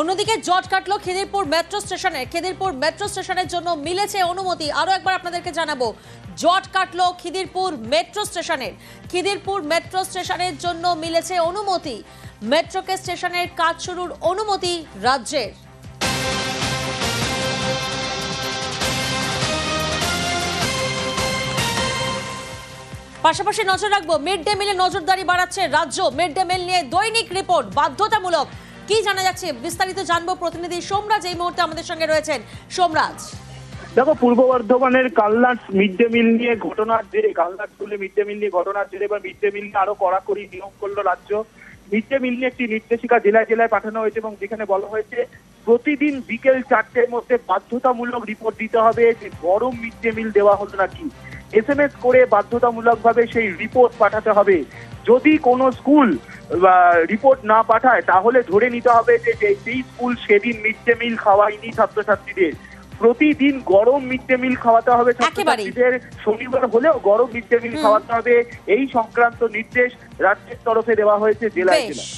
অন্যদিকে জট কাটলো খিদিরপুর মেট্রো স্টেশনের জন্য মিলেছে অনুমতি। আরো একবার আপনাদেরকে জানাবো, জট কাটলো খিদিরপুর মেট্রো স্টেশনের জন্য মিলেছে অনুমতি। মেট্রোকে স্টেশনের কাজ শুরুর অনুমতি রাজ্যের। পাশাপাশি নজর রাখবো, মিড ডে মিলে নজরদারি বাড়াচ্ছে রাজ্য। মিড ডে মিল নিয়ে দৈনিক রিপোর্ট বাধ্যতামূলক। কি জানা যাচ্ছে বিস্তারিত জানবো, প্রতিনিধি সোমরাজ এই মুহূর্তে আমাদের সঙ্গে রয়েছেন। সোমরাজ, দেখো, পূর্ব বর্ধমানের কালনাট মিড ডে মিল নিয়ে ঘটনার জেরে, কালনাট স্কুলে মিড ডে মিল নিয়ে ঘটনার জেরে এবার মিড ডে মিল নিয়ে আরো কড়াকড়ি নিয়ম করলো রাজ্য। মিড ডে মিল নিয়ে একটি নির্দেশিকা জেলায় জেলায় পাঠানো হয়েছে এবং যেখানে বলা হয়েছে প্রতিদিন বিকেল 4টের মধ্যে বাধ্যতামূলক রিপোর্ট দিতে হবে যে গরম মিড ডে মিল দেওয়া হলো নাকি। SMS করে বাধ্যতামূলকভাবে সেই রিপোর্ট পাঠাতে হবে। যদি কোনো স্কুল রিপোর্ট না পাঠায় তাহলে ধরে নিতে হবে যে সেই স্কুল সেদিন মিড ডে মিল খাওয়ায়নি ছাত্রছাত্রীদের। প্রতিদিন গরম মিড ডে মিল খাওয়াতে হবে ছাত্রছাত্রীদের, শনিবার হলেও গরম মিড ডে মিল খাওয়াতে হবে। এই সংক্রান্ত নির্দেশ রাজ্যের তরফে দেওয়া হয়েছে জেলায় জেলায়।